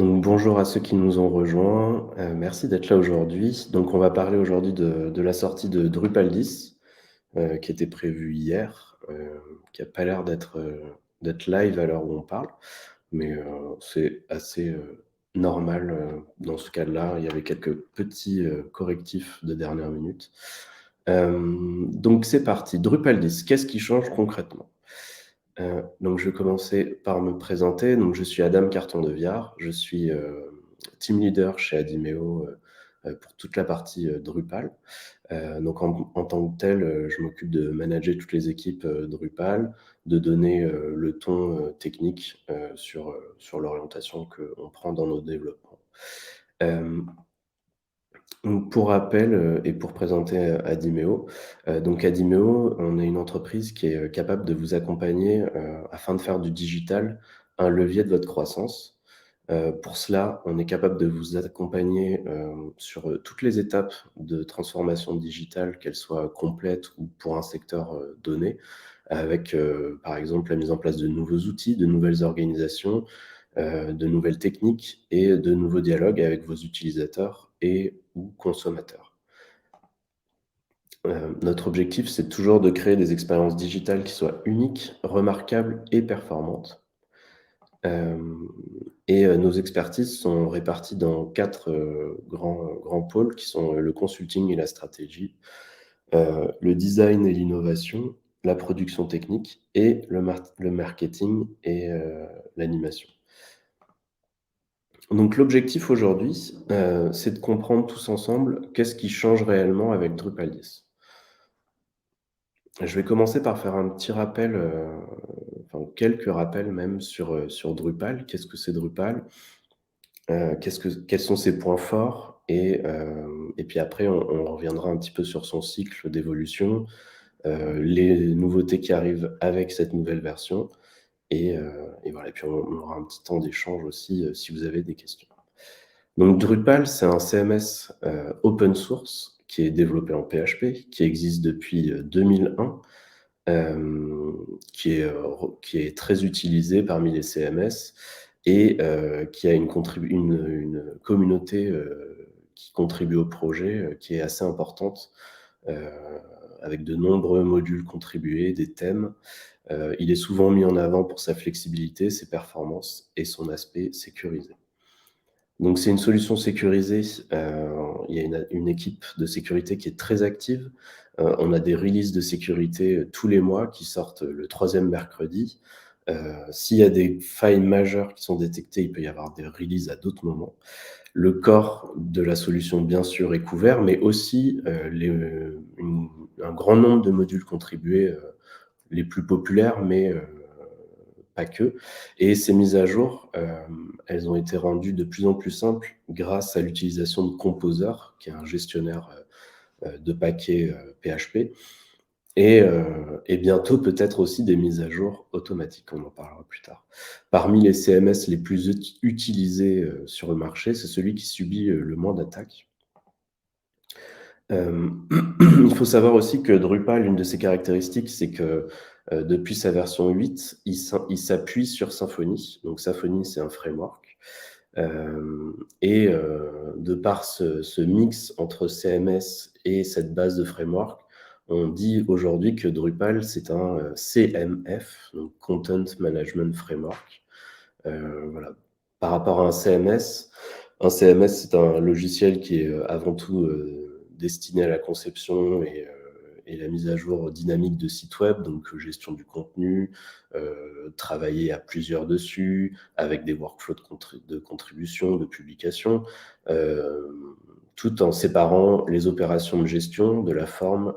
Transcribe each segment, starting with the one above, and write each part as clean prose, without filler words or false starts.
Donc bonjour à ceux qui nous ont rejoints, merci d'être là aujourd'hui. Donc on va parler aujourd'hui de la sortie de Drupal 10, qui était prévue hier, qui a pas l'air d'être live à l'heure où on parle, mais c'est assez, normal, dans ce cas-là. Il y avait quelques petits, correctifs de dernière minute. Donc c'est parti. Drupal 10, qu'est-ce qui change concrètement? Donc je vais commencer par me présenter. Donc je suis Adam Carton de Viard, je suis, team leader chez Adimeo, pour toute la partie, Drupal. Donc en tant que tel, je m'occupe de manager toutes les équipes, Drupal, de donner, le ton, technique, sur l'orientation qu'on prend dans nos développements. Hem Donc pour rappel, et pour présenter, Adimeo, donc Adimeo, on est une entreprise qui est, capable de vous accompagner, afin de faire du digital un levier de votre croissance. Pour cela, on est capable de vous accompagner, sur, toutes les étapes de transformation digitale, qu'elles soient complètes ou pour un secteur, donné, avec, par exemple, la mise en place de nouveaux outils, de nouvelles organisations, de nouvelles techniques et de nouveaux dialogues avec vos utilisateurs et ou consommateurs. Notre objectif, c'est toujours de créer des expériences digitales qui soient uniques, remarquables et performantes. Hem et nos expertises sont réparties dans 4 grands pôles qui sont, le consulting et la stratégie, le design et l'innovation, la production technique et le marketing et l'animation. Donc l'objectif aujourd'hui, c'est de comprendre tous ensemble qu'est-ce qui change réellement avec Drupal 10. Je vais commencer par faire un petit rappel, enfin quelques rappels même sur Drupal. Qu'est-ce que c'est Drupal? Quels sont ses points forts? Et puis après on reviendra un petit peu sur son cycle d'évolution, les nouveautés qui arrivent avec cette nouvelle version et voilà. Et puis on aura un petit temps d'échange aussi, si vous avez des questions. Donc Drupal, c'est un CMS, open source qui est développé en PHP, qui existe depuis, 2001, hem, qui est très utilisé parmi les CMS et qui a une communauté, qui contribue au projet, qui est assez importante, heu, avec de nombreux modules contribués, des thèmes. Il est souvent mis en avant pour sa flexibilité, ses performances et son aspect sécurisé. Donc c'est une solution sécurisée, il y a une équipe de sécurité qui est très active. On a des releases de sécurité, tous les mois qui sortent le troisième mercredi. S'il y a des failles majeures qui sont détectées, il peut y avoir des releases à d'autres moments. Le corps de la solution, bien sûr, est couvert, mais aussi, un grand nombre de modules contribués, les plus populaires, mais pas que. Et ces mises à jour, elles ont été rendues de plus en plus simples grâce à l'utilisation de Composer, qui est un gestionnaire, de paquets, PHP et bientôt peut-être aussi des mises à jour automatiques, on en parlera plus tard. Parmi les CMS les plus utilisés, sur le marché, c'est celui qui subit, le moins d'attaques. Hem, il faut savoir aussi que Drupal, une de ses caractéristiques, c'est que, depuis sa version 8, il s'appuie sur Symfony. Donc Symfony, c'est un framework, de par ce mix entre CMS et cette base de framework, on dit aujourd'hui que Drupal, c'est un, CMF, donc Content Management Framework. Voilà. Par rapport à un CMS, c'est un logiciel qui est, avant tout, destiné à la conception et la mise à jour dynamique de sites web, donc gestion du contenu, travailler à plusieurs dessus, avec des workflows de contribution, de publication, tout en séparant les opérations de gestion de la forme,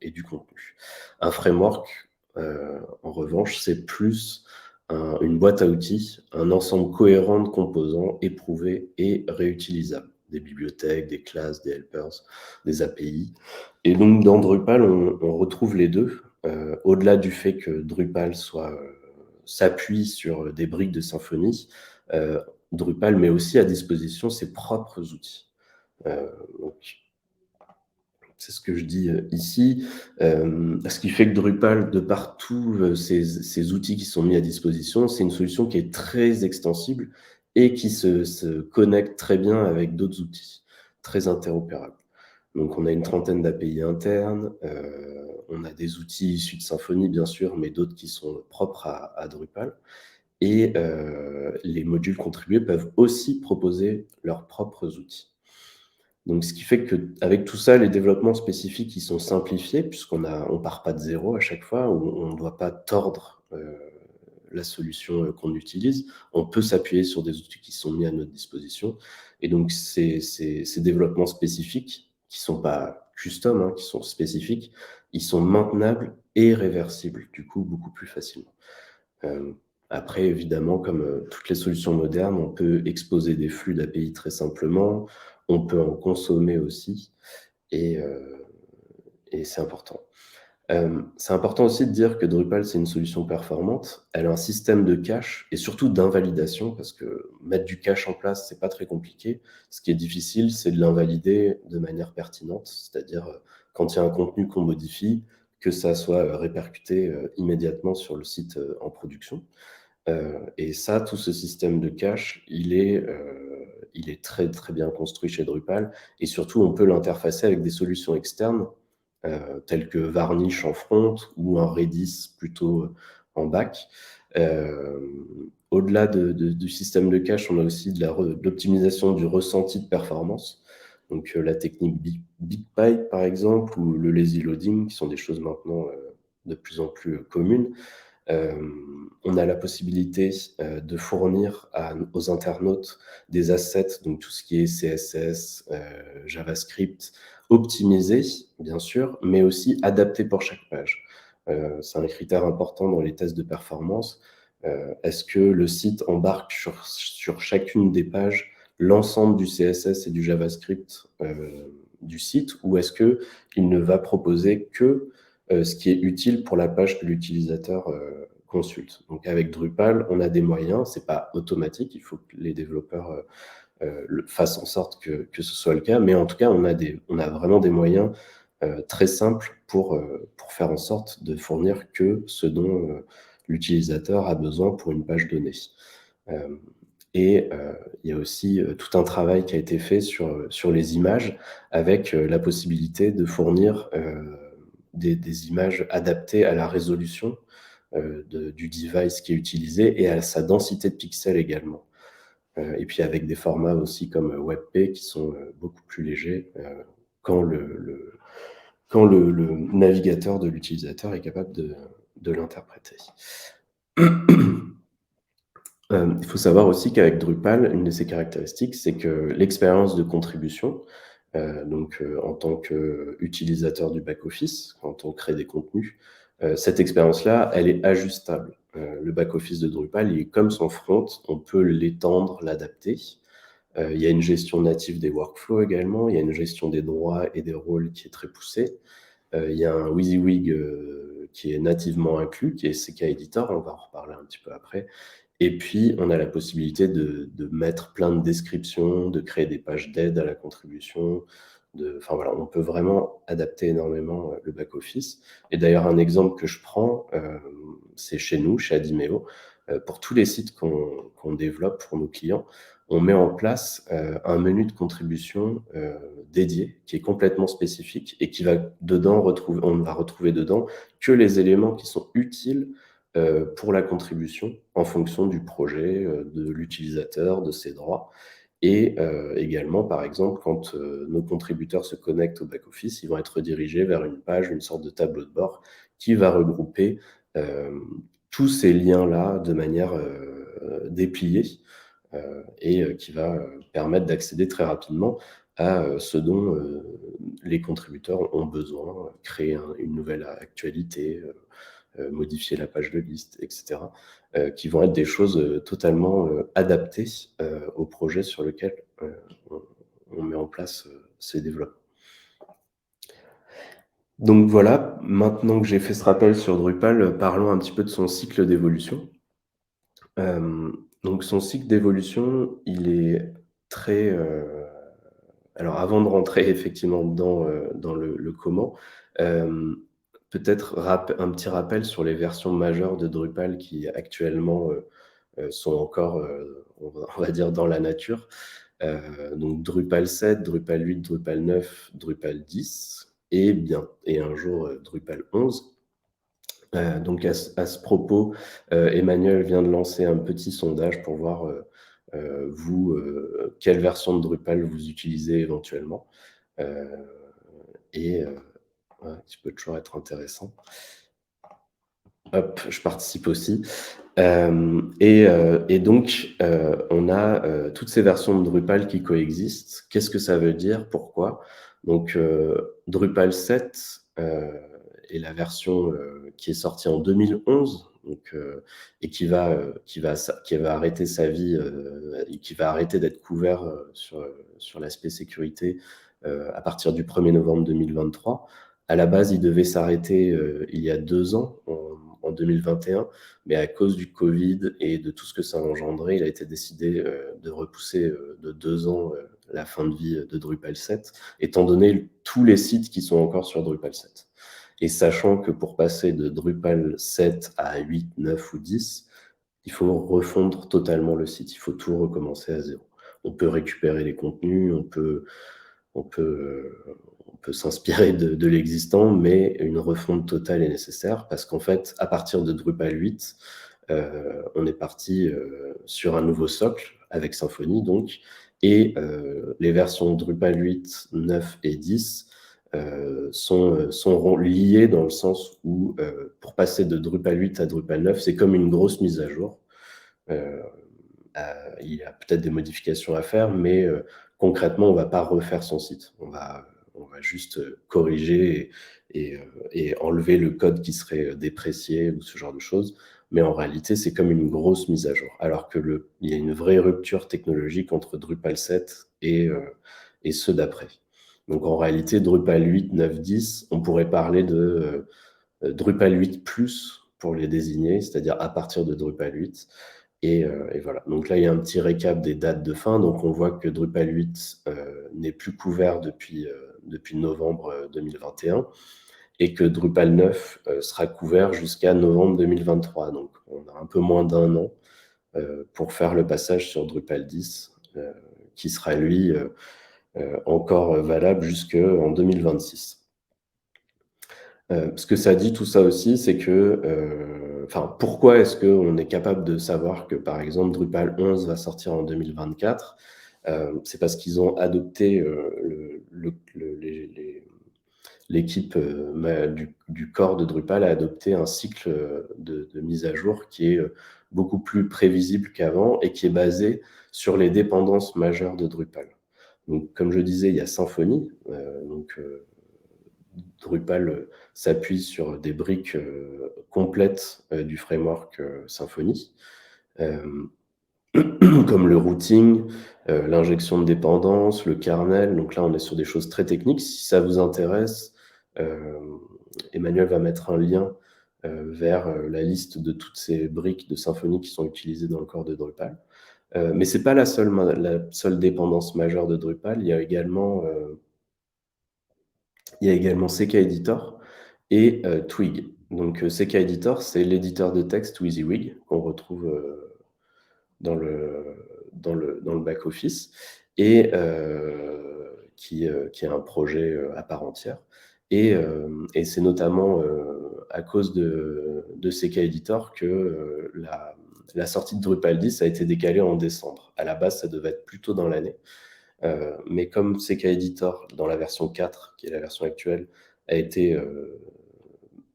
et du contenu. Un framework, en revanche, c'est plus une boîte à outils, un ensemble cohérent de composants éprouvés et réutilisables. Des bibliothèques, des classes, des helpers, des API. Et donc dans Drupal, on retrouve les deux. Au-delà du fait que Drupal s'appuie sur des briques de Symfony, Drupal met aussi à disposition ses propres outils. Donc c'est ce que je dis, ici. Ce qui fait que Drupal, de par tous, ces outils qui sont mis à disposition, c'est une solution qui est très extensible et qui se connectent très bien avec d'autres outils, très interopérables. Donc on a une trentaine d'API internes, on a des outils issus de Symfony bien sûr, mais d'autres qui sont propres à Drupal et les modules contribués peuvent aussi proposer leurs propres outils. Donc ce qui fait qu'avec tout ça, les développements spécifiques, ils sont simplifiés on part pas de zéro à chaque fois, on ne doit pas tordre, la solution, qu'on utilise. On peut s'appuyer sur des outils qui sont mis à notre disposition et donc ces développements spécifiques qui sont pas custom, hein, qui sont spécifiques, ils sont maintenables et réversibles, du coup beaucoup plus facilement. Hem, Après évidemment comme, toutes les solutions modernes, on peut exposer des flux d'API très simplement, on peut en consommer aussi et heu et c'est important. C'est important aussi de dire que Drupal, c'est une solution performante. Elle a un système de cache et surtout d'invalidation parce que mettre du cache en place, c'est pas très compliqué. Ce qui est difficile, c'est de l'invalider de manière pertinente, c'est-à-dire, quand il y a un contenu qu'on modifie, que ça soit, répercuté, immédiatement sur le site, en production. Et ça, tout ce système de cache, il est très, très bien construit chez Drupal et surtout, on peut l'interfacer avec des solutions externes, telles que Varnish en front ou un Redis plutôt, en back. Au-delà du système de cache, on a aussi de l'optimisation du ressenti de performance. Donc, la technique BigPipe, par exemple, ou le lazy loading, qui sont des choses maintenant, de plus en plus communes. On a la possibilité, de fournir aux internautes des assets, donc tout ce qui est CSS, JavaScript, optimisé, bien sûr, mais aussi adapté pour chaque page. C'est un critère important dans les tests de performance. Est-ce que le site embarque sur chacune des pages l'ensemble du CSS et du JavaScript, du site? Ou est-ce qu'il ne va proposer que, ce qui est utile pour la page que l'utilisateur, consulte. Donc avec Drupal, on a des moyens, c'est pas automatique, il faut que les développeurs, fassent en sorte que ce soit le cas, mais en tout cas, on a vraiment des moyens, très simples pour faire en sorte de fournir que ce dont, l'utilisateur a besoin pour une page donnée. Hem et il y a aussi, tout un travail qui a été fait sur les images avec, la possibilité de fournir, des images adaptées à la résolution, du device qui est utilisé et à sa densité de pixels également. Et puis avec des formats aussi comme WebP qui sont, beaucoup plus légers, quand le navigateur de l'utilisateur est capable de l'interpréter. Il faut savoir aussi qu'avec Drupal, une de ses caractéristiques, c'est que l'expérience de contribution, en tant qu'utilisateur du back-office, quand on crée des contenus, cette expérience-là, elle est ajustable. Le back-office de Drupal, il est comme son front, on peut l'étendre, l'adapter. Il y a une gestion native des workflows également, il y a une gestion des droits et des rôles qui est très poussée. Il y a un WYSIWYG, qui est nativement inclus, qui est CK Editor, on va en reparler un petit peu après. Et puis, on a la possibilité de mettre plein de descriptions, de créer des pages d'aide à la contribution, enfin voilà, on peut vraiment adapter énormément, le back office. Et d'ailleurs, un exemple que je prends, c'est chez nous, chez Adimeo. Pour tous les sites qu'on développe pour nos clients, on met en place, un menu de contribution, dédié, qui est complètement spécifique et on ne va retrouver dedans que les éléments qui sont utiles, pour la contribution en fonction du projet, de l'utilisateur, de ses droits et également, par exemple, quand, nos contributeurs se connectent au back office, ils vont être redirigés vers une page, une sorte de tableau de bord qui va regrouper, hem, tous ces liens-là de manière, dépliée, qui va, permettre d'accéder très rapidement à, ce dont, les contributeurs ont besoin, créer une nouvelle actualité, modifier la page de liste, et cetera, qui vont être des choses, totalement, adaptées, au projet sur lequel, on on met en place, ces développements. Donc voilà, maintenant que j'ai fait ce rappel sur Drupal, parlons un petit peu de son cycle d'évolution. Donc son cycle d'évolution, il est très, alors avant de rentrer effectivement dans le comment, hem, peut-être un petit rappel sur les versions majeures de Drupal qui actuellement, sont encore, on va dire, dans la nature. Donc Drupal 7, Drupal 8, Drupal 9, Drupal 10 et un jour Drupal 11. Donc à ce propos, Emmanuel vient de lancer un petit sondage pour voir, vous, quelle version de Drupal vous utilisez éventuellement. Heu et ouais, qui peut toujours être intéressant. Hop, je participe aussi. Et donc, on a, toutes ces versions de Drupal qui coexistent. Qu'est-ce que ça veut dire? Pourquoi? Donc, Drupal 7, est la version, qui est sortie en 2011, donc, et qui va arrêter sa vie, et qui va arrêter d'être couvert, sur l'aspect sécurité, à partir du 1er novembre 2023. À la base, il devait s'arrêter, il y a 2 ans, en 2021, mais à cause du Covid et de tout ce que ça a engendré, il a été décidé, de repousser, de 2 ans, la fin de vie de Drupal 7, étant donné tous les sites qui sont encore sur Drupal 7. Et sachant que pour passer de Drupal 7 à 8, 9 ou 10, il faut refondre totalement le site, il faut tout recommencer à zéro. On peut récupérer les contenus, on peut, on peut s'inspirer de l'existant, mais une refonte totale est nécessaire parce qu'en fait, à partir de Drupal 8, on est parti sur un nouveau socle avec Symfony donc, et les versions Drupal 8, 9 et 10 sont liées dans le sens où, pour passer de Drupal 8 à Drupal 9, c'est comme une grosse mise à jour. Euh, il y a peut-être des modifications à faire, mais concrètement, on ne va pas refaire son site. On va juste corriger et enlever le code qui serait déprécié ou ce genre de choses. Mais en réalité, c'est comme une grosse mise à jour. Alors que il y a une vraie rupture technologique entre Drupal 7 et ceux d'après. Donc en réalité, Drupal 8, 9, 10, on pourrait parler de Drupal 8 plus pour les désigner, c'est-à-dire à partir de Drupal 8. Et voilà. Donc là, il y a un petit récap des dates de fin. Donc on voit que Drupal 8 n'est plus couvert depuis novembre 2021 et que Drupal 9 sera couvert jusqu'à novembre 2023. Donc on a un peu moins d'un an pour faire le passage sur Drupal 10, qui sera lui encore valable jusqu'en 2026. Ce que ça dit tout ça aussi, c'est que, enfin, pourquoi est-ce qu'on est capable de savoir que, par exemple, Drupal 11 va sortir en 2024? C'est parce qu'ils ont adopté, l'équipe du corps de Drupal a adopté un cycle de mise à jour qui est beaucoup plus prévisible qu'avant et qui est basé sur les dépendances majeures de Drupal. Donc, comme je disais, il y a Symfony, Drupal s'appuie sur des briques complètes du framework Symfony, comme le routing, l'injection de dépendance, le kernel. Donc là, on est sur des choses très techniques. Si ça vous intéresse, Emmanuel va mettre un lien vers la liste de toutes ces briques de Symfony qui sont utilisées dans le corps de Drupal. Mais ce n'est pas la seule dépendance majeure de Drupal. Il y a également CK Editor et Twig. Donc CK Editor, c'est l'éditeur de texte WYSIWYG qu'on retrouve dans le back-office et qui est un projet à part entière. Et c'est notamment à cause de CK Editor que la sortie de Drupal 10 a été décalée en décembre. À la base, ça devait être plus tôt dans l'année. Mais comme CK Editor, dans la version 4, qui est la version actuelle, a été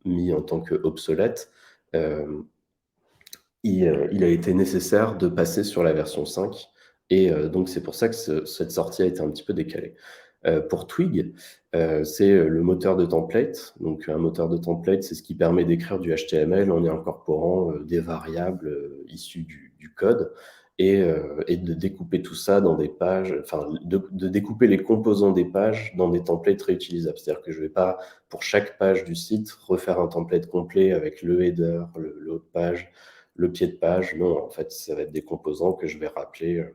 mis en tant qu'obsolète, il a été nécessaire de passer sur la version 5. Et donc, c'est pour ça que cette sortie a été un petit peu décalée. Pour Twig, c'est le moteur de template. Donc, un moteur de template, c'est ce qui permet d'écrire du HTML en y incorporant des variables issues du code et de découper tout ça dans des pages, enfin, de découper les composants des pages dans des templates réutilisables. C'est-à-dire que je ne vais pas, pour chaque page du site, refaire un template complet avec le header, le haut de page, le pied de page. Non, en fait, ça va être des composants que je vais rappeler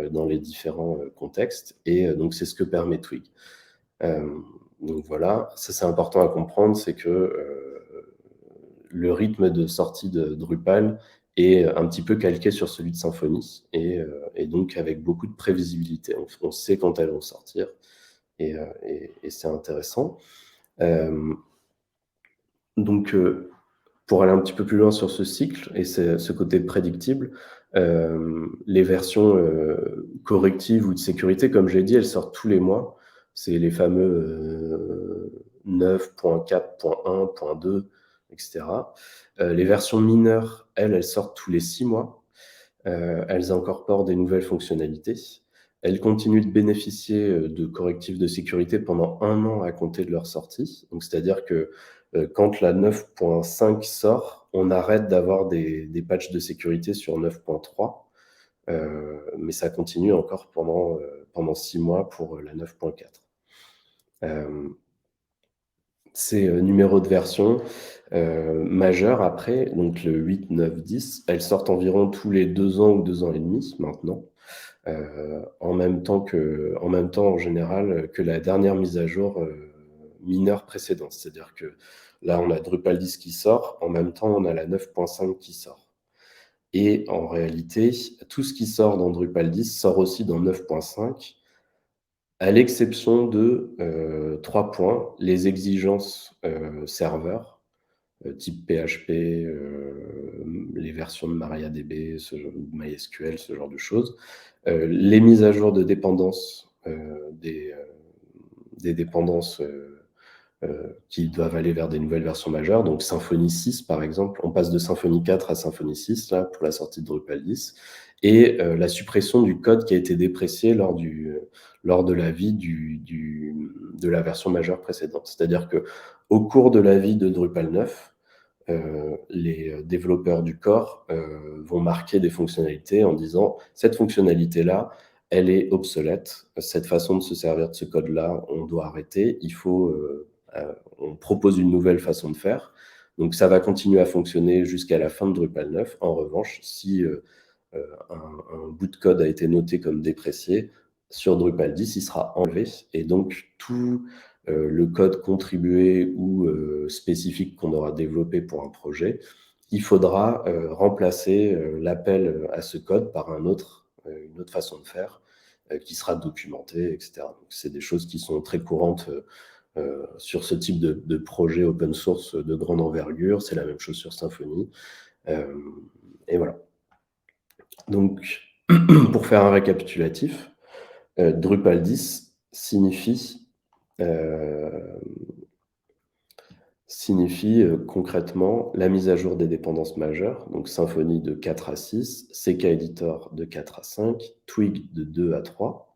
dans les différents contextes. Et donc, c'est ce que permet Twig. Donc voilà, ça c'est important à comprendre, c'est que le rythme de sortie de Drupal et un petit peu calqué sur celui de Symfony et donc avec beaucoup de prévisibilité. On sait quand elles vont sortir et c'est intéressant. Donc, pour aller un petit peu plus loin sur ce cycle et ce côté prédictible, les versions correctives ou de sécurité, comme je l'ai dit, elles sortent tous les mois. C'est les fameux 9.4.1, .2, etc. Les versions mineures, elles sortent tous les 6 mois. Elles incorporent des nouvelles fonctionnalités. Elles continuent de bénéficier de correctifs de sécurité pendant 1 an à compter de leur sortie. Donc, c'est-à-dire que quand la 9.5 sort, on arrête d'avoir des patchs de sécurité sur 9.3, mais ça continue encore pendant 6 mois pour la 9.4. Ces numéros de version majeurs après, donc le 8, 9, 10, elles sortent environ tous les 2 ans ou 2 ans et demi maintenant, en même temps en général que la dernière mise à jour mineure précédente. C'est-à-dire que là, on a Drupal 10 qui sort, en même temps, on a la 9.5 qui sort. Et en réalité, tout ce qui sort dans Drupal 10 sort aussi dans 9.5, à l'exception de 3 points, les exigences serveurs, type PHP, les versions de MariaDB, MySQL, ce genre de choses. Les mises à jour de dépendances, des dépendances qui doivent aller vers des nouvelles versions majeures. Donc Symfony 6, par exemple, on passe de Symfony 4 à Symfony 6 là, pour la sortie de Drupal 10. Et la suppression du code qui a été déprécié lors de la vie de la version majeure précédente. C'est-à-dire qu'au cours de la vie de Drupal 9, les développeurs du corps vont marquer des fonctionnalités en disant cette fonctionnalité-là, elle est obsolète, cette façon de se servir de ce code-là, on doit arrêter, on propose une nouvelle façon de faire. Donc ça va continuer à fonctionner jusqu'à la fin de Drupal 9. En revanche, si un bout de code a été noté comme déprécié, sur Drupal 10, il sera enlevé. Et donc, tout le code contribué ou spécifique qu'on aura développé pour un projet, il faudra remplacer l'appel à ce code par une autre façon de faire qui sera documentée, etc. Donc, c'est des choses qui sont très courantes sur ce type de projet open source de grande envergure. C'est la même chose sur Symfony. Et voilà. Donc, pour faire un récapitulatif, Drupal 10 signifie concrètement la mise à jour des dépendances majeures, donc Symfony de 4 à 6, CK Editor de 4 à 5, Twig de 2 à 3,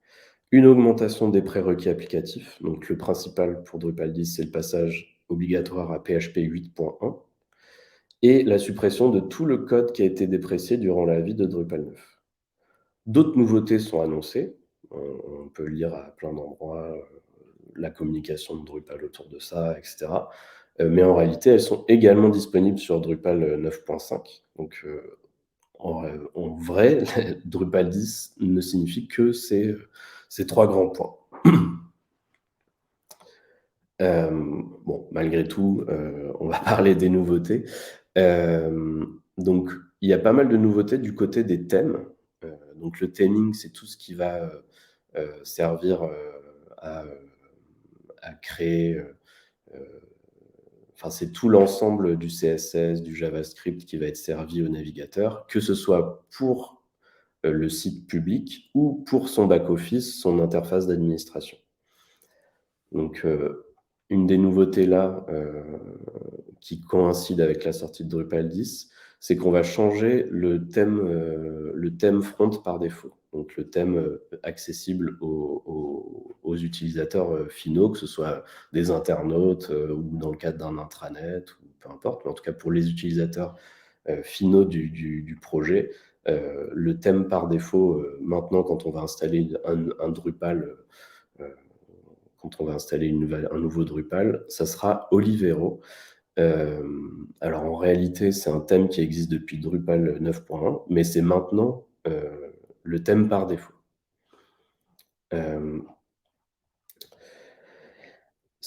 une augmentation des prérequis applicatifs, donc le principal pour Drupal 10, c'est le passage obligatoire à PHP 8.1, et la suppression de tout le code qui a été déprécié durant la vie de Drupal 9. D'autres nouveautés sont annoncées. On peut lire à plein d'endroits la communication de Drupal autour de ça, etc. Mais en réalité, elles sont également disponibles sur Drupal 9.5. Donc, en vrai, Drupal 10 ne signifie que ces 3 grands points. Bon, malgré tout, on va parler des nouveautés. Donc, il y a pas mal de nouveautés du côté des thèmes. Donc, le theming, c'est tout ce qui va servir à créer. Enfin, c'est tout l'ensemble du CSS, du JavaScript qui va être servi au navigateur, que ce soit pour le site public ou pour son back-office, son interface d'administration. Donc, une des nouveautés là qui coïncide avec la sortie de Drupal 10, c'est qu'on va changer le thème front par défaut. Donc le thème accessible aux utilisateurs finaux, que ce soit des internautes ou dans le cadre d'un intranet, ou peu importe, mais en tout cas pour les utilisateurs finaux du projet, le thème par défaut, maintenant quand on va installer un Drupal, quand on va installer un nouveau Drupal, ça sera Olivero. Alors en réalité, c'est un thème qui existe depuis Drupal 9.1, mais c'est maintenant le thème par défaut.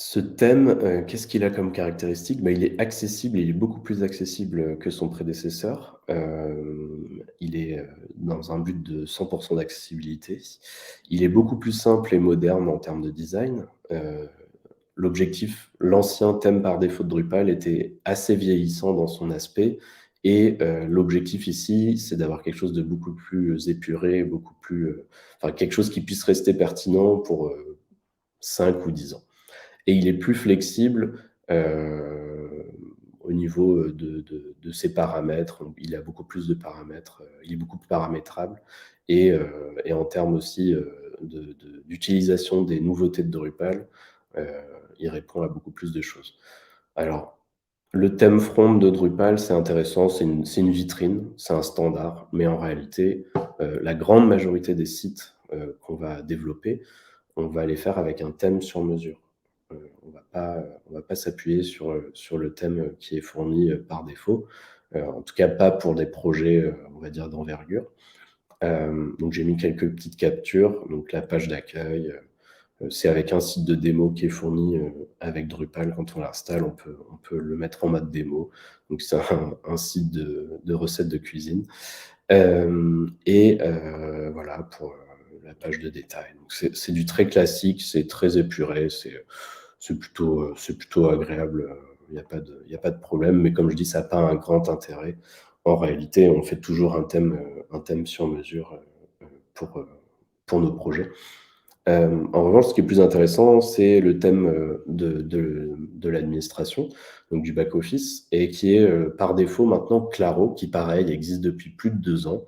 Ce thème, qu'est-ce qu'il a comme caractéristique? Bah, il est accessible, il est beaucoup plus accessible, que son prédécesseur. Il est, dans un but de 100 d'accessibilité. Il est beaucoup plus simple et moderne en termes de design. L'ancien thème par défaut de Drupal était assez vieillissant dans son aspect et l'objectif ici, c'est d'avoir quelque chose de beaucoup plus épuré, beaucoup plus, enfin quelque chose qui puisse rester pertinent pour, 5 ou 10 ans. Et il est plus flexible, au niveau, de ses paramètres. Il a beaucoup plus de paramètres, il est beaucoup plus paramétrable et en termes aussi, d'utilisation des nouveautés de Drupal, heu, il répond à beaucoup plus de choses. Alors, le thème front de Drupal, c'est intéressant, c'est une vitrine, c'est un standard, mais en réalité, la grande majorité des sites, qu'on va développer, on va les faire avec un thème sur mesure. On va pas s'appuyer sur le thème qui est fourni, par défaut, en tout cas pas pour des projets, on va dire d'envergure. Donc j'ai mis quelques petites captures, donc la page d'accueil, c'est avec un site de démo qui est fourni, avec Drupal. Quand on l'installe, on peut le mettre en mode démo. Donc c'est un site de recettes de cuisine. Voilà pour, la page de détail. Donc c'est du très classique, c'est très épuré, c'est plutôt agréable, il y a pas de problème, mais comme je dis, ça a pas un grand intérêt. En réalité, on fait toujours un thème sur mesure, pour, pour nos projets. En revanche, ce qui est plus intéressant, c'est le thème, de l'administration, donc du back office et qui est, par défaut maintenant Claro, qui pareil existe depuis plus de 2 ans,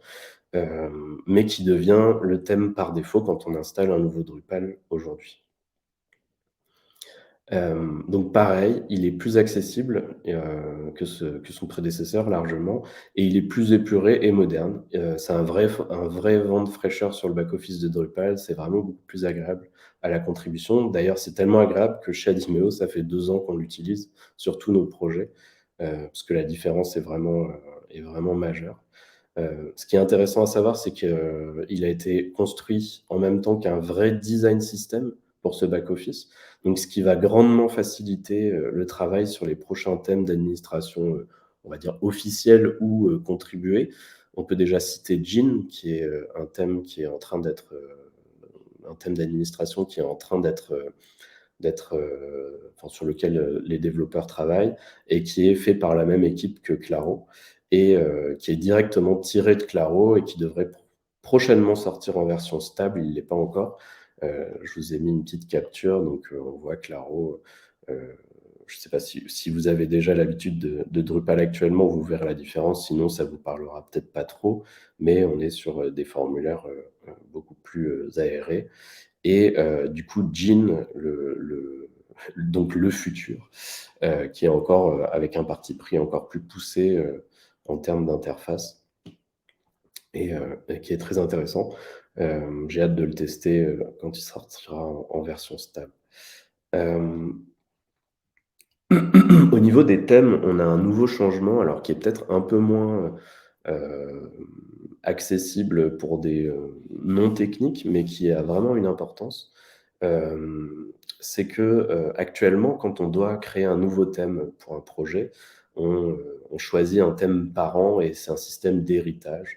mais qui devient le thème par défaut quand on installe un nouveau Drupal aujourd'hui. Donc pareil, il est plus accessible, que son prédécesseur largement et il est plus épuré et moderne. C'est un vrai vent de fraîcheur sur le back office de Drupal, c'est vraiment beaucoup plus agréable à la contribution. D'ailleurs, c'est tellement agréable que chez Adimeo, ça fait 2 ans qu'on l'utilise sur tous nos projets, parce que la différence est vraiment majeure. Ce qui est intéressant à savoir, c'est qu'il a été construit en même temps qu'un vrai design system pour ce back office. Donc ce qui va grandement faciliter, le travail sur les prochains thèmes d'administration, on va dire officiels ou, contribués. On peut déjà citer Gin, qui est, un thème qui est en train d'être, un thème d'administration qui est en train enfin sur lequel, les développeurs travaillent et qui est fait par la même équipe que Claro et qui est directement tiré de Claro et qui devrait prochainement sortir en version stable. Il ne l'est pas encore. Je vous ai mis une petite capture, donc on voit Claro, je ne sais pas si vous avez déjà l'habitude de Drupal actuellement, vous verrez la différence, sinon ça vous parlera peut-être pas trop, mais on est sur, des formulaires, beaucoup plus, aérés et du coup, Jean, donc le futur, qui est encore, avec un parti pris encore plus poussé, en termes d'interface et qui est très intéressant. J'ai hâte de le tester, quand il sortira en version stable. Hem, Au niveau des thèmes, on a un nouveau changement, alors qui est peut-être un peu moins, accessible pour des, non techniques, mais qui a vraiment une importance. C'est que, actuellement, quand on doit créer un nouveau thème pour un projet, on choisit un thème par an et c'est un système d'héritage.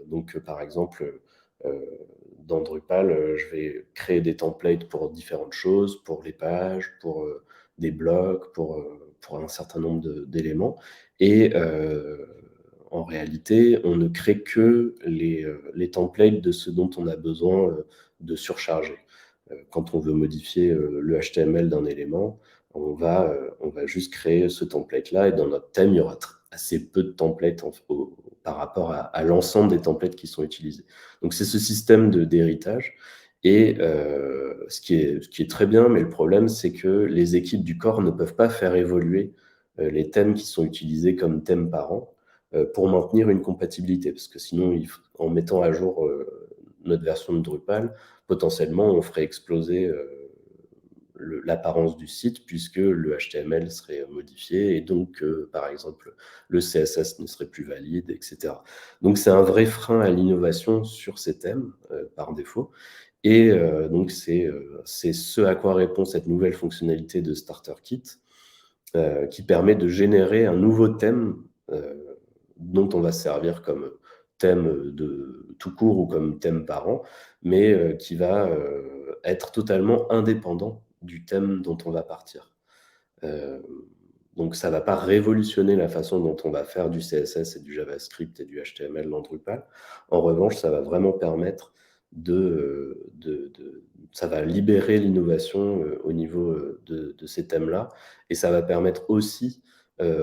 Donc, par exemple, dans Drupal, je vais créer des templates pour différentes choses, pour les pages, pour, des blocs, pour un certain nombre d'éléments et en réalité, on ne crée que les templates de ce dont on a besoin, de surcharger. Quand on veut modifier, le HTML d'un élément, on va juste créer ce template-là et dans notre thème, il y aura assez peu de templates par rapport à l'ensemble des templates qui sont utilisés. Donc c'est ce système d'héritage et ce qui est très bien, mais le problème, c'est que les équipes du corps ne peuvent pas faire évoluer, les thèmes qui sont utilisés comme thèmes parents, pour maintenir une compatibilité. Parce que sinon, en mettant à jour, notre version de Drupal, potentiellement, on ferait exploser, l'apparence du site puisque le HTML serait modifié et donc, par exemple, le CSS ne serait plus valide et cetera. Donc c'est un vrai frein à l'innovation sur ces thèmes, par défaut Et donc c'est ce à quoi répond cette nouvelle fonctionnalité de Starter Kit, qui permet de générer un nouveau thème, dont on va se servir comme thème de tout court ou comme thème parent, mais qui va être totalement indépendant du thème dont on va partir. Heu, donc ça va pas révolutionner la façon dont on va faire du CSS et du JavaScript et du HTML dans Drupal. En revanche, ça va vraiment permettre de ça va libérer l'innovation, au niveau, de ces thèmes-là, et ça va permettre aussi,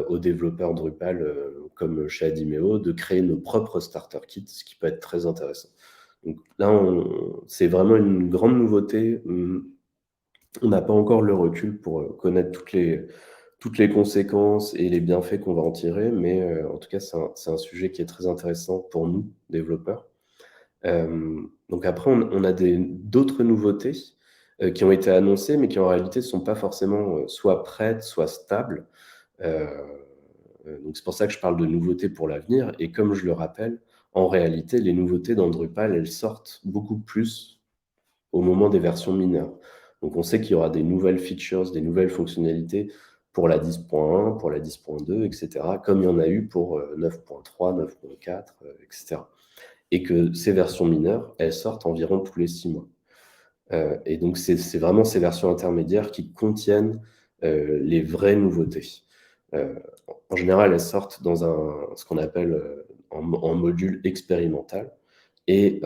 aux développeurs Drupal, comme chez Adimeo, de créer nos propres starter kits, ce qui peut être très intéressant. Donc là, on c'est vraiment une grande nouveauté. On n'a pas encore le recul pour, connaître toutes les conséquences et les bienfaits qu'on va en tirer, mais en tout cas, c'est un sujet qui est très intéressant pour nous, développeurs. Donc après, on a d'autres nouveautés, qui ont été annoncées, mais qui en réalité ne sont pas forcément, soit prêtes, soit stables. Heu donc c'est pour ça que je parle de nouveautés pour l'avenir, et comme je le rappelle, en réalité, les nouveautés dans Drupal, elles sortent beaucoup plus au moment des versions mineures. Donc on sait qu'il y aura des nouvelles features, des nouvelles fonctionnalités pour la 10.1, pour la 10.2, et cetera, comme il y en a eu pour, 9.3, 9.4, et cetera. Et que ces versions mineures, elles sortent environ tous les 6 mois. Et donc c'est vraiment ces versions intermédiaires qui contiennent, les vraies nouveautés. Heu, En général, elles sortent dans ce qu'on appelle, en module expérimental, et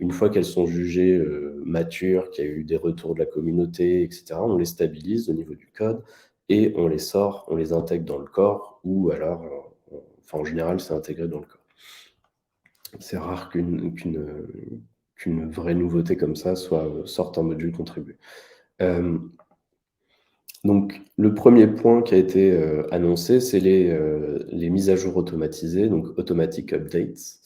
une fois qu'elles sont jugées, matures, qu'il y a eu des retours de la communauté, et cetera, on les stabilise au niveau du code et on les sort, on les intègre dans le corps, ou alors, en général, c'est intégré dans le corps. C'est rare qu'une vraie nouveauté comme ça sorte en module contribué. Hem, donc le premier point qui a été, annoncé, c'est les mises à jour automatisées, donc automatic updates.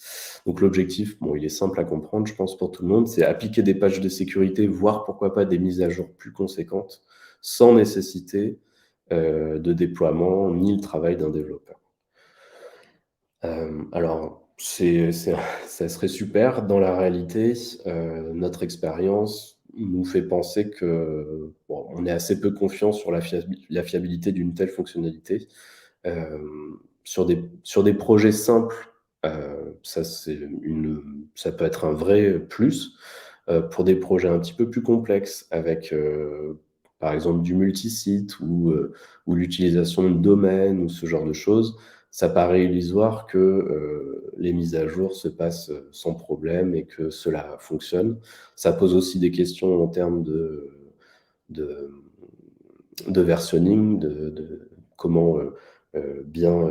Donc l'objectif, bon, il est simple à comprendre, je pense, pour tout le monde, c'est appliquer des patchs de sécurité, voire pourquoi pas des mises à jour plus conséquentes, sans nécessiter, de déploiement ni le travail d'un développeur. Alors c'est ça serait super. Dans la réalité, notre expérience nous fait penser que, bon, on est assez peu confiant sur la fiabilité d'une telle fonctionnalité. Sur des projets simples, ça peut être un vrai plus. Pour des projets un petit peu plus complexes avec, par exemple, du multisite, ou l'utilisation de domaines ou ce genre de choses, ça paraît illusoire que, les mises à jour se passent, sans problème et que cela fonctionne. Ça pose aussi des questions en termes de de versionning, de comment, bien,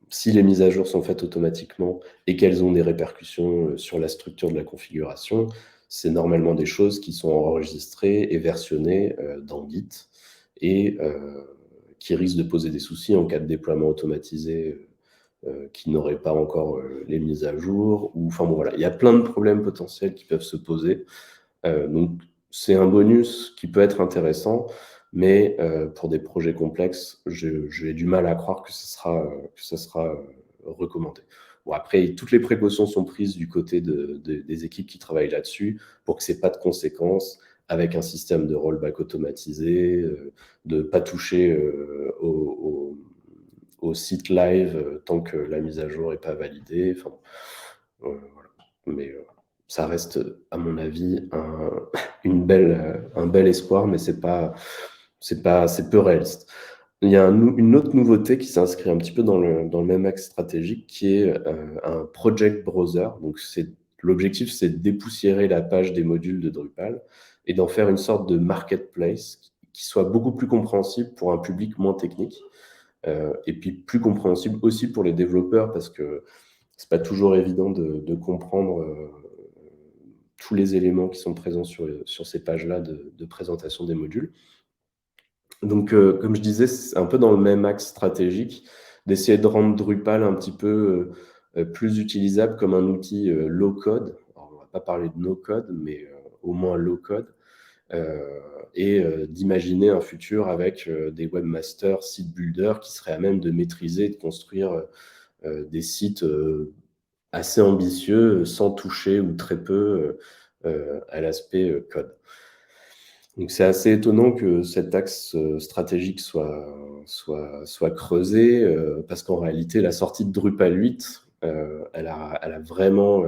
si les mises à jour sont faites automatiquement et qu'elles ont des répercussions, sur la structure de la configuration, c'est normalement des choses qui sont enregistrées et versionnées, dans Git, et qui risquent de poser des soucis en cas de déploiement automatisé, qui n'auraient pas encore, les mises à jour, ou enfin bon, voilà, il y a plein de problèmes potentiels qui peuvent se poser. Donc c'est un bonus qui peut être intéressant, mais pour des projets complexes, j'ai du mal à croire que ça sera recommandé. Bon, après, toutes les précautions sont prises du côté des équipes qui travaillent là-dessus pour que ça ait pas de conséquences, avec un système de rollback automatisé, de pas toucher, au site live, tant que la mise à jour est pas validée. Enfin, voilà. Mais ça reste, à mon avis, un bel espoir, mais c'est peu réaliste. Il y a une autre nouveauté qui s'inscrit un petit peu dans le même axe stratégique, qui est, un project browser. Donc l'objectif, c'est de dépoussiérer la page des modules de Drupal et d'en faire une sorte de marketplace qui soit beaucoup plus compréhensible pour un public moins technique, et puis plus compréhensible aussi pour les développeurs, parce que c'est pas toujours évident de comprendre, tous les éléments qui sont présents sur ces pages-là de présentation des modules. Donc, comme je disais, c'est un peu dans le même axe stratégique, d'essayer de rendre Drupal un petit peu, plus utilisable comme un outil, low code. Alors on va pas parler de no code, mais, au moins low code, heu et d'imaginer un futur avec, des webmasters, site builders qui seraient à même de maîtriser, de construire, des sites, assez ambitieux, sans toucher ou très peu, à l'aspect, code. Donc c'est assez étonnant que cet axe, stratégique soit creusé, parce qu'en réalité, la sortie de Drupal 8, elle a vraiment,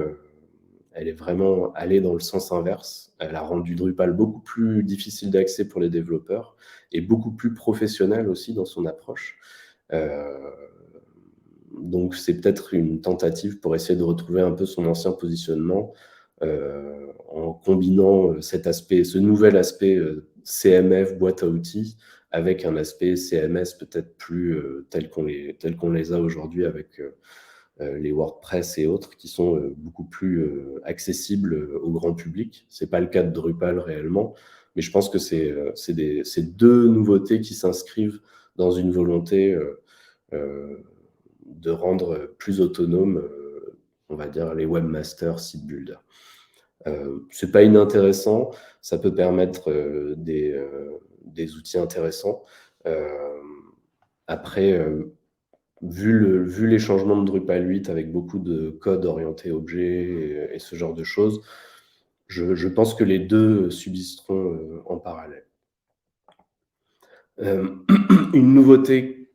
elle est vraiment allée dans le sens inverse. Elle a rendu Drupal beaucoup plus difficile d'accès pour les développeurs et beaucoup plus professionnel aussi dans son approche. Heu, donc c'est peut-être une tentative pour essayer de retrouver un peu son ancien positionnement, en combinant, ce nouvel aspect, CMF, boîte à outils, avec un aspect CMS peut-être plus, tels qu'on les a aujourd'hui avec, les WordPress et autres qui sont, beaucoup plus, accessibles, au grand public. C'est pas le cas de Drupal réellement, mais je pense que c'est 2 nouveautés qui s'inscrivent dans une volonté, heu, de rendre, plus autonomes, on va dire les webmasters, site builders. C'est pas inintéressant, ça peut permettre, des outils intéressants. Après, vu les changements de Drupal 8 avec beaucoup de code orienté objet et ce genre de choses, je pense que les 2 subsisteront, en parallèle. Hem, une nouveauté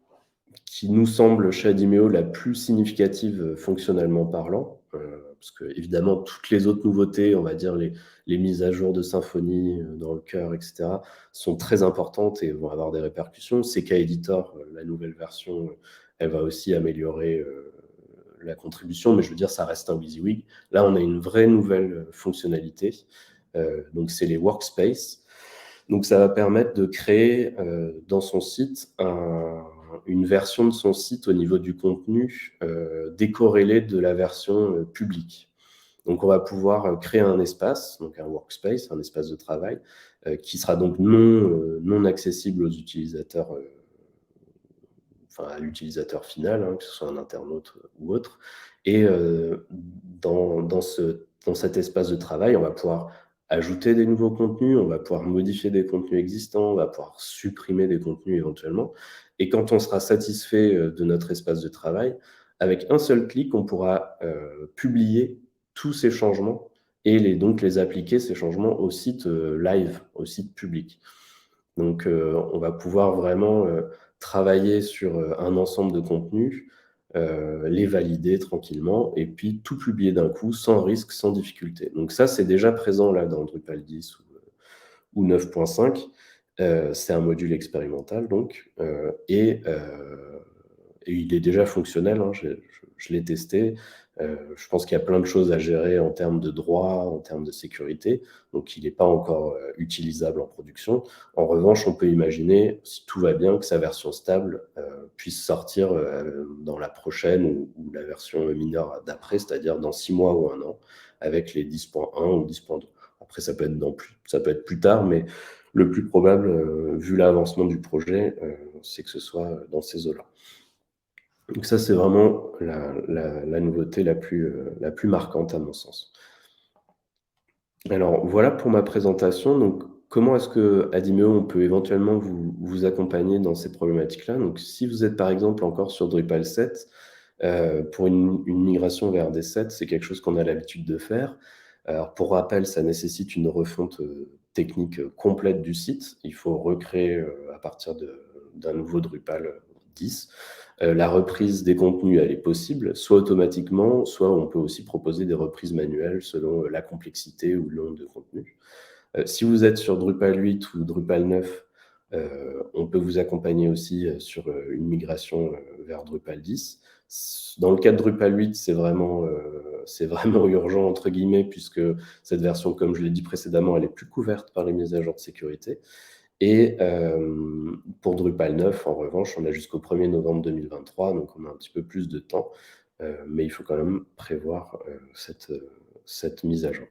qui nous semble chez Adimeo la plus significative, fonctionnellement parlant, parce qu'évidemment toutes les autres nouveautés, on va dire les mises à jour de Symfony, dans le cœur et cetera, sont très importantes et vont avoir des répercussions. CK Editor, la nouvelle version, elle va aussi améliorer, la contribution, mais je veux dire ça reste un WYSIWYG. Là, on a une vraie nouvelle, fonctionnalité, donc c'est les workspaces. Donc ça va permettre de créer, dans son site une version de son site au niveau du contenu, décorrélée de la version, publique. Donc on va pouvoir, créer un espace, donc un workspace, un espace de travail, qui sera donc non accessible aux utilisateurs, enfin à l'utilisateur final, hein, que ce soit un internaute, ou autre. Et dans cet espace de travail, on va pouvoir ajouter des nouveaux contenus, on va pouvoir modifier des contenus existants, on va pouvoir supprimer des contenus éventuellement. Et quand on sera satisfait, de notre espace de travail, avec un seul clic, on pourra, publier tous ces changements et donc les appliquer, ces changements, au site, live, au site public. Donc, on va pouvoir vraiment, travailler sur, un ensemble de contenus, les valider tranquillement et puis tout publier d'un coup, sans risque, sans difficulté. Donc ça, c'est déjà présent là dans Drupal 10 ou 9.5. C'est un module expérimental donc, et il est déjà fonctionnel, hein, je l'ai testé. Je pense qu'il y a plein de choses à gérer en termes de droits, en termes de sécurité, donc il n'est pas encore, utilisable en production. En revanche, on peut imaginer, si tout va bien, que sa version stable, puisse sortir, dans la prochaine ou la version mineure d'après, c'est-à-dire dans 6 mois ou 1 an, avec les 10.1 ou 10.2. Après ça peut être plus tard, mais le plus probable, vu l'avancement du projet, c'est que ce soit dans ces eaux-là. Donc ça, c'est vraiment la nouveauté la plus marquante à mon sens. Alors voilà pour ma présentation. Donc comment est-ce qu'Adimeo, on peut éventuellement vous accompagner dans ces problématiques-là? Donc si vous êtes par exemple encore sur Drupal 7, pour une migration vers D7, c'est quelque chose qu'on a l'habitude de faire. Alors pour rappel, ça nécessite une refonte, technique, complète du site. Il faut recréer, à partir d'un nouveau Drupal, 10. La reprise des contenus, elle est possible, soit automatiquement, soit on peut aussi proposer des reprises manuelles selon, la complexité ou le nombre de contenus. Si vous êtes sur Drupal 8 ou Drupal 9, on peut vous accompagner aussi, sur, une migration, vers Drupal 10. Dans le cas de Drupal 8, c'est vraiment «urgent» entre guillemets puisque cette version, comme je l'ai dit précédemment, elle est plus couverte par les mises à jour de sécurité. Et pour Drupal 9, en revanche, on a jusqu'au 1er novembre 2023, donc on a un petit peu plus de temps, mais il faut quand même prévoir, cette mise à jour.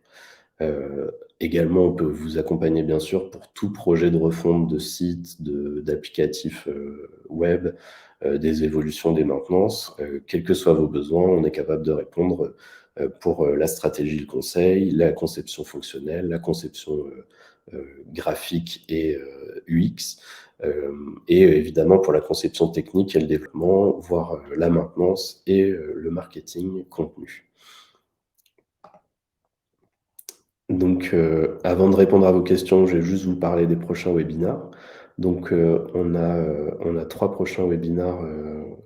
Également, on peut vous accompagner bien sûr pour tout projet de refonte de site, d'applicatifs, web, des évolutions, des maintenances. Quels que soient vos besoins, on est capable de répondre, pour, la stratégie, le conseil, la conception fonctionnelle, la conception, graphique et UX, et évidemment pour la conception technique et le développement, voire, la maintenance et le marketing contenu. Donc, avant de répondre à vos questions, je vais juste vous parler des prochains webinars. Donc, on a 3 prochains webinars,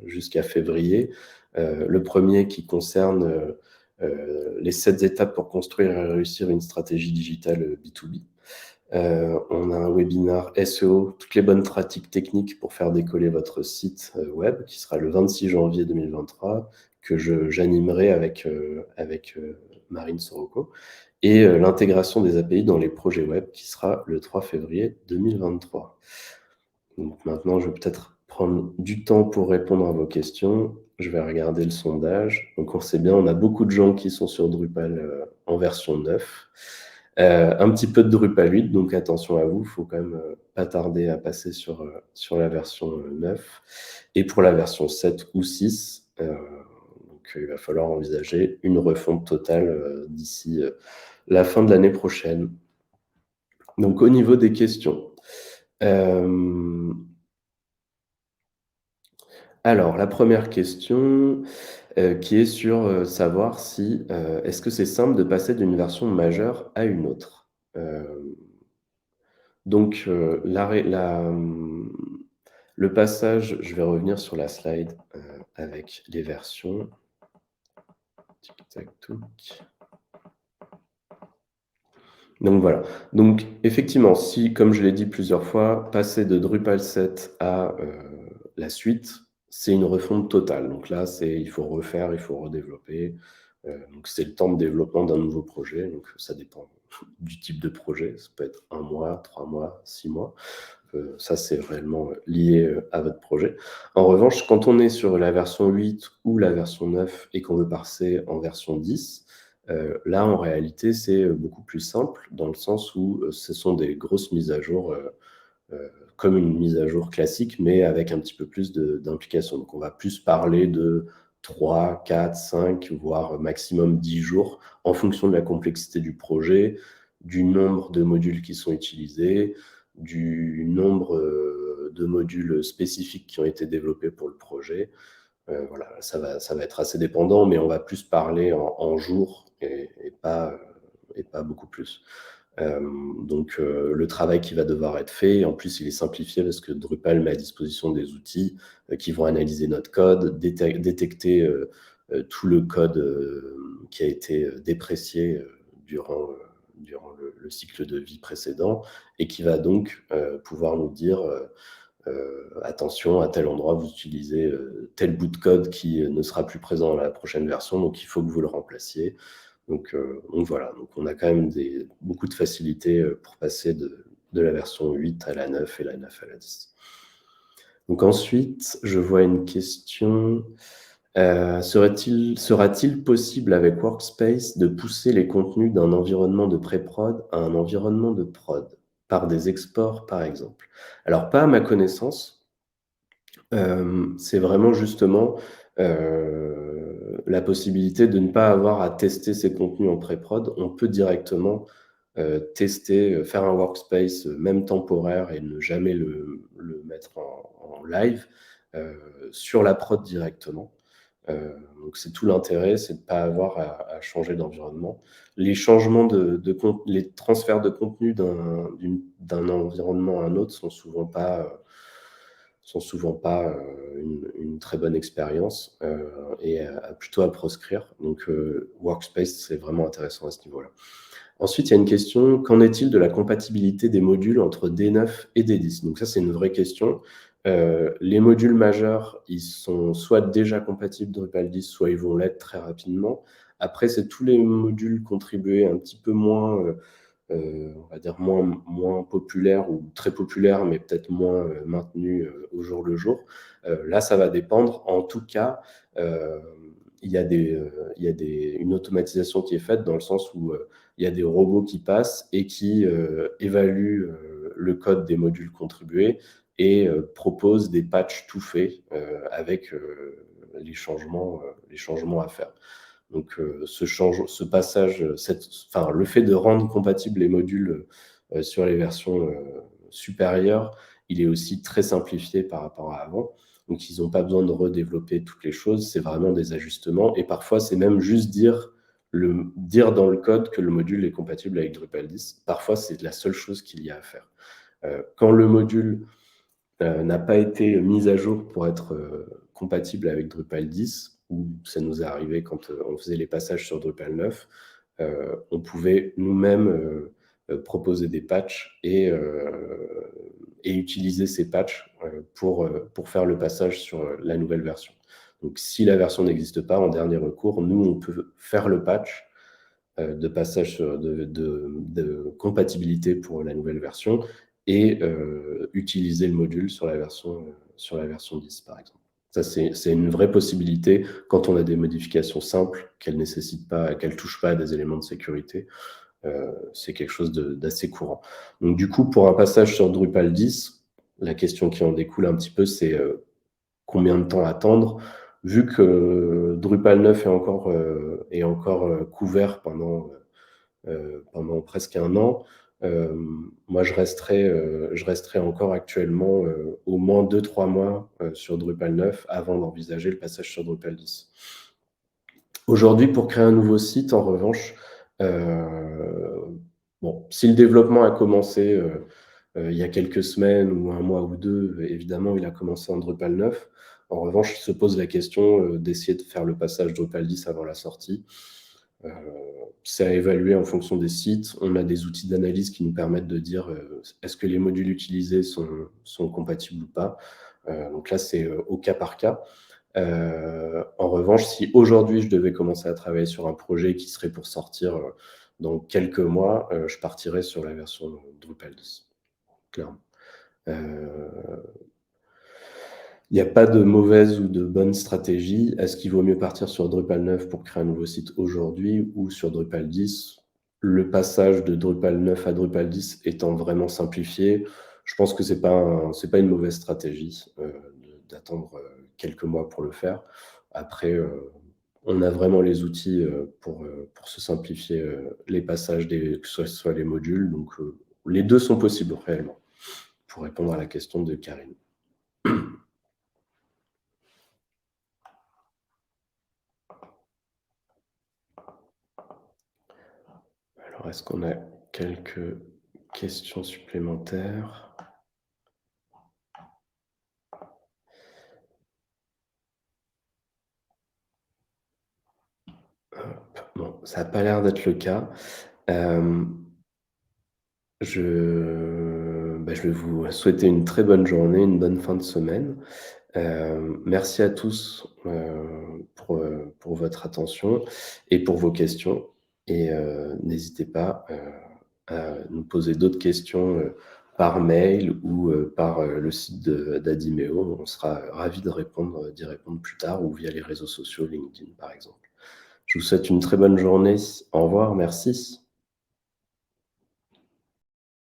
jusqu'à février. Le premier qui concerne, les 7 étapes pour construire et réussir une stratégie digitale, B2B. On a un webinar SEO, toutes les bonnes pratiques techniques pour faire décoller votre site, web, qui sera le 26 janvier 2023, que j'animerai avec Marine Soroko, et l'intégration des API dans les projets web, qui sera le 3 février 2023. Donc maintenant, je vais peut-être prendre du temps pour répondre à vos questions. Je vais regarder le sondage. Donc on sait bien, on a beaucoup de gens qui sont sur Drupal, en version 9. Un petit peu de Drupal 8, donc attention à vous, il faut quand même pas tarder à passer sur la version 9. Et pour la version 7 ou 6, donc il va falloir envisager une refonte totale d'ici la fin de l'année prochaine. Donc au niveau des questions. Alors la première question, qui est sur, savoir si, est-ce que c'est simple de passer d'une version majeure à une autre? Donc, le passage, je vais revenir sur la slide, avec les versions. Tic tac touc. Donc voilà. Donc effectivement, si, comme je l'ai dit plusieurs fois, passer de Drupal 7 à, la suite, c'est une refonte totale. Donc là, il faut refaire, il faut redévelopper, donc c'est le temps de développement d'un nouveau projet, donc ça dépend du type de projet. Ça peut être 1 mois, 3 mois, 6 mois. Ça, c'est réellement lié, à votre projet. En revanche, quand on est sur la version 8 ou la version 9 et qu'on veut passer en version 10, là, en réalité, c'est, beaucoup plus simple dans le sens où, ce sont des grosses mises à jour, comme une mise à jour classique, mais avec un petit peu plus d'implication. Donc on va plus parler de 3, 4, 5, voire maximum 10 jours en fonction de la complexité du projet, du nombre de modules qui sont utilisés, du nombre, de modules spécifiques qui ont été développés pour le projet. Voilà, ça va être assez dépendant, mais on va plus parler en jours et pas beaucoup plus. Donc le travail qui va devoir être fait, en plus il est simplifié parce que Drupal met à disposition des outils qui vont analyser notre code, détecter tout le code qui a été déprécié durant le cycle de vie précédent, et qui va donc pouvoir nous dire attention, à tel endroit vous utilisez tel bout de code qui ne sera plus présent dans la prochaine version, donc il faut que vous le remplaciez. Donc voilà, donc on a quand même beaucoup de facilité pour passer de la version 8 à la 9 et la 9 à la 10. Donc ensuite, je vois une question. Sera-t-il possible avec Workspace de pousser les contenus d'un environnement de pré-prod à un environnement de prod, par des exports par exemple? Alors pas à ma connaissance. C'est vraiment justement, la possibilité de ne pas avoir à tester ses contenus en pré-prod. On peut directement, tester, faire un workspace, même temporaire, et ne jamais le mettre en live, sur la prod directement. Donc c'est tout l'intérêt, c'est de pas avoir à changer d'environnement. Les changements les transferts de contenu d'un environnement à un autre sont souvent pas une très bonne expérience et plutôt à proscrire. Donc Workspace, c'est vraiment intéressant à ce niveau-là. Ensuite, il y a une question, qu'en est-il de la compatibilité des modules entre D9 et D10? Donc ça, c'est une vraie question. Les modules majeurs, ils sont soit déjà compatibles Drupal 10, soit ils vont l'être très rapidement. Après, c'est tous les modules contribués un petit peu moins on va dire moins populaire ou très populaire, mais peut-être moins maintenu au jour le jour. Là, ça va dépendre. En tout cas, il y a une automatisation qui est faite dans le sens où il y a des robots qui passent et qui évaluent le code des modules contribués et proposent des patchs tout faits avec les changements à faire. Donc ce passage, le fait de rendre compatibles les modules sur les versions supérieures, il est aussi très simplifié par rapport à avant. Donc ils n'ont pas besoin de redévelopper toutes les choses, c'est vraiment des ajustements. Et parfois, c'est même juste dire dire dans le code que le module est compatible avec Drupal 10. Parfois, c'est la seule chose qu'il y a à faire. Quand le module n'a pas été mis à jour pour être compatible avec Drupal 10, ou ça nous est arrivé quand on faisait les passages sur Drupal 9, on pouvait nous-mêmes proposer des patchs et utiliser ces patchs pour faire le passage sur la nouvelle version. Donc, si la version n'existe pas, en dernier recours, nous, on peut faire le patch de passage de compatibilité pour la nouvelle version et utiliser le module sur la version 10, par exemple. Ça, c'est une vraie possibilité quand on a des modifications simples, qu'elles ne touchent pas à des éléments de sécurité. C'est quelque chose d'assez courant. Donc, du coup, pour un passage sur Drupal 10, la question qui en découle un petit peu, c'est combien de temps attendre. Vu que Drupal 9 est encore couvert pendant presque un an, moi je resterai encore actuellement au moins 2-3 mois sur Drupal 9 avant d'envisager le passage sur Drupal 10. Aujourd'hui, pour créer un nouveau site, en revanche, bon, si le développement a commencé il y a quelques semaines ou un mois ou deux, évidemment, il a commencé en Drupal 9. En revanche, il se pose la question d'essayer de faire le passage Drupal 10 avant la sortie. C'est à évaluer en fonction des sites. On a des outils d'analyse qui nous permettent de dire est-ce que les modules utilisés sont compatibles ou pas. Donc là, c'est au cas par cas. En revanche, si aujourd'hui je devais commencer à travailler sur un projet qui serait pour sortir dans quelques mois, je partirais sur la version Drupal 10, clairement. Il n'y a pas de mauvaise ou de bonne stratégie. Est-ce qu'il vaut mieux partir sur Drupal 9 pour créer un nouveau site aujourd'hui ou sur Drupal 10? Le passage de Drupal 9 à Drupal 10 étant vraiment simplifié, je pense que c'est pas une mauvaise stratégie d'attendre quelques mois pour le faire. Après, on a vraiment les outils pour se simplifier les passages, que ce soit les modules. Donc, les deux sont possibles réellement, pour répondre à la question de Karine. Alors, est-ce qu'on a quelques questions supplémentaires? Bon, ça n'a pas l'air d'être le cas. Je vais vous souhaiter une très bonne journée, une bonne fin de semaine. Merci à tous pour votre attention et pour vos questions. Et n'hésitez pas à nous poser d'autres questions par mail ou par le site d'Adimeo. On sera ravis d'y répondre plus tard ou via les réseaux sociaux, LinkedIn par exemple. Je vous souhaite une très bonne journée. Au revoir, merci.